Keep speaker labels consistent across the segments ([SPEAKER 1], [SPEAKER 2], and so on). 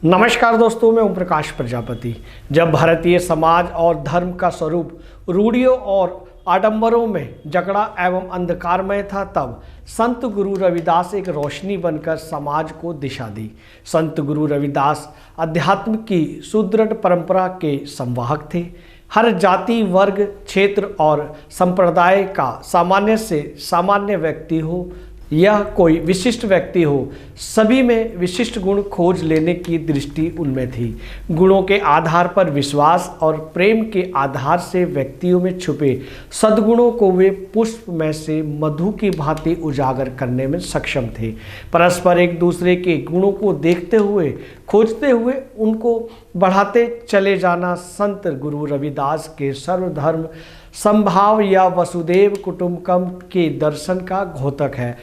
[SPEAKER 1] नमस्कार दोस्तों, मैं ओम प्रकाश प्रजापति। जब भारतीय समाज और धर्म का स्वरूप रूढ़ियों और आडंबरों में जकड़ा एवं अंधकारमय था, तब संत गुरु रविदास एक रोशनी बनकर समाज को दिशा दी। संत गुरु रविदास अध्यात्म की सुदृढ़ परंपरा के संवाहक थे। हर जाति, वर्ग, क्षेत्र और संप्रदाय का सामान्य से सामान्य व्यक्ति हो या कोई विशिष्ट व्यक्ति हो, सभी में विशिष्ट गुण खोज लेने की दृष्टि उनमें थी। गुणों के आधार पर विश्वास और प्रेम के आधार से व्यक्तियों में छुपे सद्गुणों को वे पुष्प में से मधु की भांति उजागर करने में सक्षम थे। परस्पर एक दूसरे के गुणों को देखते हुए, खोजते हुए उनको बढ़ाते चले जाना संत गुरु रविदास के सर्वधर्म समभाव या वसुदेव कुटुंबकम के दर्शन का द्योतक है।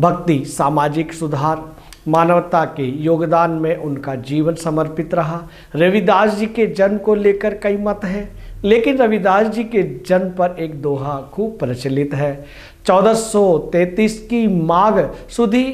[SPEAKER 1] भक्ति, सामाजिक सुधार, मानवता के योगदान में उनका जीवन समर्पित रहा। रविदास जी के जन्म को लेकर कई मत हैं, लेकिन रविदास जी के जन्म पर एक दोहा खूब प्रचलित है। 1433 की माघ सुदी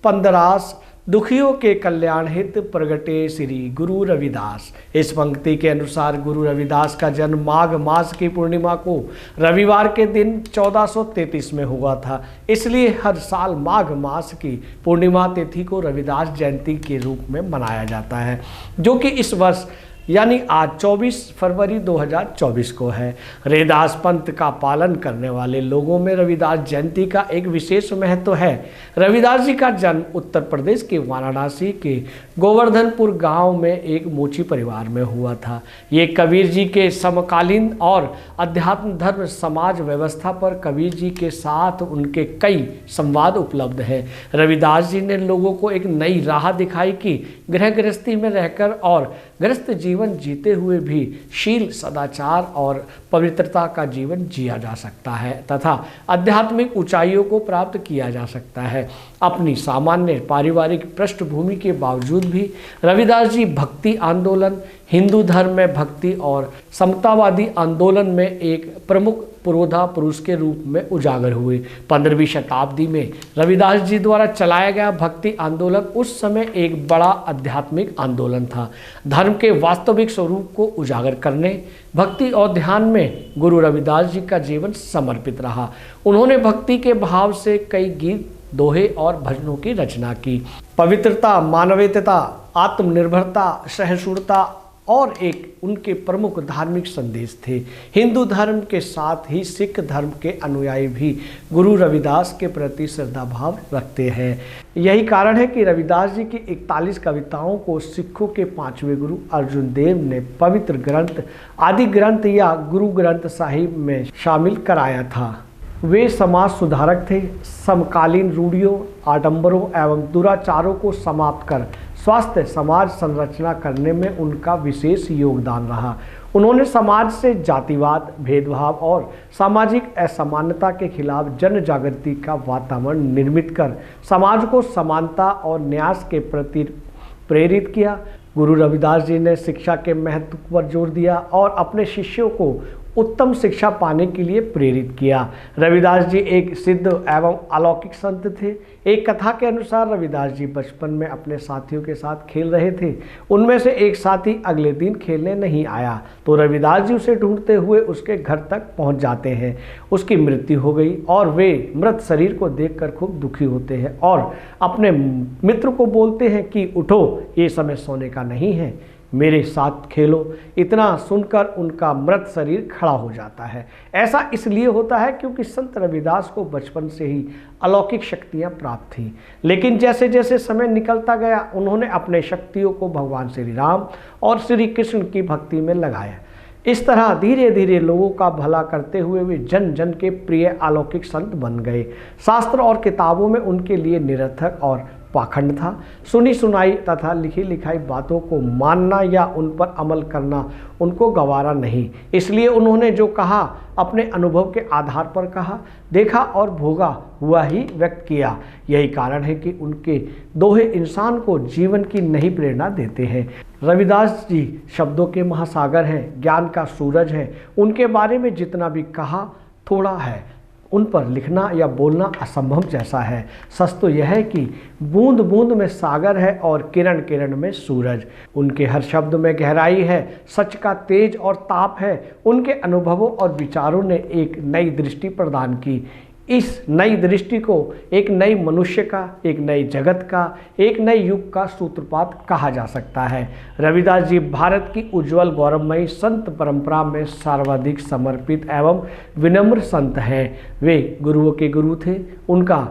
[SPEAKER 1] 15 दुखियों के कल्याण हित प्रगटे श्री गुरु रविदास। इस पंक्ति के अनुसार गुरु रविदास का जन्म माघ मास की पूर्णिमा को रविवार के दिन 1433 में हुआ था। इसलिए हर साल माघ मास की पूर्णिमा तिथि को रविदास जयंती के रूप में मनाया जाता है, जो कि इस वर्ष यानी आज 24 फरवरी 2024 को है। रविदास पंथ का पालन करने वाले लोगों में रविदास जयंती का एक विशेष महत्व है। रविदास जी का जन्म उत्तर प्रदेश के वाराणसी के गोवर्धनपुर गांव में एक मोची परिवार में हुआ था। ये कबीर जी के समकालीन और अध्यात्म धर्म समाज व्यवस्था पर कबीर जी के साथ उनके कई संवाद उपलब्ध हैं। रविदास जी ने लोगों को एक नई राह दिखाई कि गृह गृहस्थी में रहकर और गृहस्थ जीवन जीते हुए भी शील, सदाचार और पवित्रता का जीवन जिया जा सकता है तथा आध्यात्मिक ऊंचाइयों को प्राप्त किया जा सकता है। अपनी सामान्य पारिवारिक पृष्ठभूमि के बावजूद भी रविदास जी भक्ति आंदोलन, हिंदू धर्म में भक्ति और समतावादी आंदोलन में एक प्रमुख पुरोधा पुरुष के रूप में उजागर हुए। 15वीं शताब्दी में रविदास जी द्वारा चलाया गया भक्ति आंदोलन उस समय एक बड़ा आध्यात्मिक आंदोलन था। धर्म के वास्तविक स्वरूप को उजागर करने, भक्ति और ध्यान में गुरु रविदास जी का जीवन समर्पित रहा। उन्होंने भक्ति के भाव से कई गीत, दोहे और भजनों की रचना की। पवित्रता, मानवीयता, आत्मनिर्भरता, सहिष्णुता और एक उनके प्रमुख धार्मिक संदेश थे। हिंदू धर्म के साथ ही सिख धर्म के अनुयायी भी गुरु रविदास के प्रति श्रद्धा भाव रखते हैं। यही कारण है कि रविदास जी की 41 कविताओं को सिखों के 5वें गुरु अर्जुन देव ने पवित्र ग्रंथ, आदि ग्रंथ या गुरु ग्रंथ साहिब में शामिल कराया था। वे समाज सुधारक थे। समकालीन रूढ़ियों, आडंबरों एवं दुराचारों को समाप्त कर स्वास्थ्य समाज संरचना करने में उनका विशेष योगदान रहा। उन्होंने समाज से जातिवाद, भेदभाव और सामाजिक असमानता के खिलाफ जन जागृति का वातावरण निर्मित कर समाज को समानता और न्याय के प्रति प्रेरित किया। गुरु रविदास जी ने शिक्षा के महत्व पर जोर दिया और अपने शिष्यों को उत्तम शिक्षा पाने के लिए प्रेरित किया। रविदास जी एक सिद्ध एवं अलौकिक संत थे। एक कथा के अनुसार रविदास जी बचपन में अपने साथियों के साथ खेल रहे थे। उनमें से एक साथी अगले दिन खेलने नहीं आया तो रविदास जी उसे ढूंढते हुए उसके घर तक पहुंच जाते हैं। उसकी मृत्यु हो गई और वे मृत शरीर को देखकर खूब दुखी होते हैं और अपने मित्र को बोलते हैं कि उठो, ये समय सोने का नहीं है, मेरे साथ खेलो। इतना सुनकर उनका मृत शरीर खड़ा हो जाता है। ऐसा इसलिए होता है क्योंकि संत रविदास को बचपन से ही अलौकिक शक्तियां प्राप्त थीं, लेकिन जैसे जैसे समय निकलता गया उन्होंने अपने शक्तियों को भगवान श्री राम और श्री कृष्ण की भक्ति में लगाया। इस तरह धीरे धीरे लोगों का भला करते हुए वे जन जन के प्रिय अलौकिक संत बन गए। शास्त्र और किताबों में उनके लिए निरर्थक और पाखंड था। सुनी सुनाई तथा लिखी लिखाई बातों को मानना या उन पर अमल करना उनको गवारा नहीं। इसलिए उन्होंने जो कहा अपने अनुभव के आधार पर कहा, देखा और भोगा हुआ ही व्यक्त किया। यही कारण है कि उनके दोहे इंसान को जीवन की नई प्रेरणा देते हैं। रविदास जी शब्दों के महासागर हैं, ज्ञान का सूरज हैं। उनके बारे में जितना भी कहा थोड़ा है। उन पर लिखना या बोलना असंभव जैसा है। सच तो यह है कि बूंद बूंद में सागर है और किरण किरण में सूरज। उनके हर शब्द में गहराई है, सच का तेज और ताप है। उनके अनुभवों और विचारों ने एक नई दृष्टि प्रदान की। इस नई दृष्टि को एक नई मनुष्य का, एक नई जगत का, एक नए युग का सूत्रपात कहा जा सकता है। रविदास जी भारत की उज्जवल गौरवमयी संत परंपरा में सर्वाधिक समर्पित एवं विनम्र संत हैं। वे गुरुओं के गुरु थे। उनका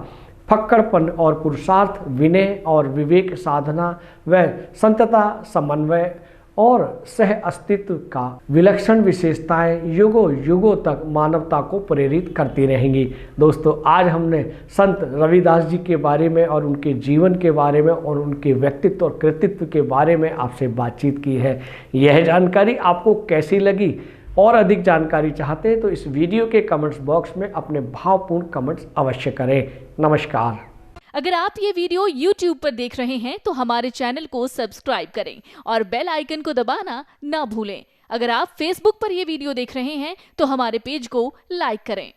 [SPEAKER 1] फक्कड़पन और पुरुषार्थ, विनय और विवेक, साधना व संतता, समन्वय और सह अस्तित्व का विलक्षण विशेषताएं युगों युगों तक मानवता को प्रेरित करती रहेंगी। दोस्तों, आज हमने संत रविदास जी के बारे में और उनके जीवन के बारे में और उनके व्यक्तित्व और कृतित्व के बारे में आपसे बातचीत की है। यह जानकारी आपको कैसी लगी? और अधिक जानकारी चाहते हैं तो इस वीडियो के कमेंट्स बॉक्स में अपने भावपूर्ण कमेंट्स अवश्य करें। नमस्कार।
[SPEAKER 2] अगर आप ये वीडियो YouTube पर देख रहे हैं तो हमारे चैनल को सब्सक्राइब करें और बेल आइकन को दबाना ना भूलें। अगर आप Facebook पर ये वीडियो देख रहे हैं तो हमारे पेज को लाइक करें।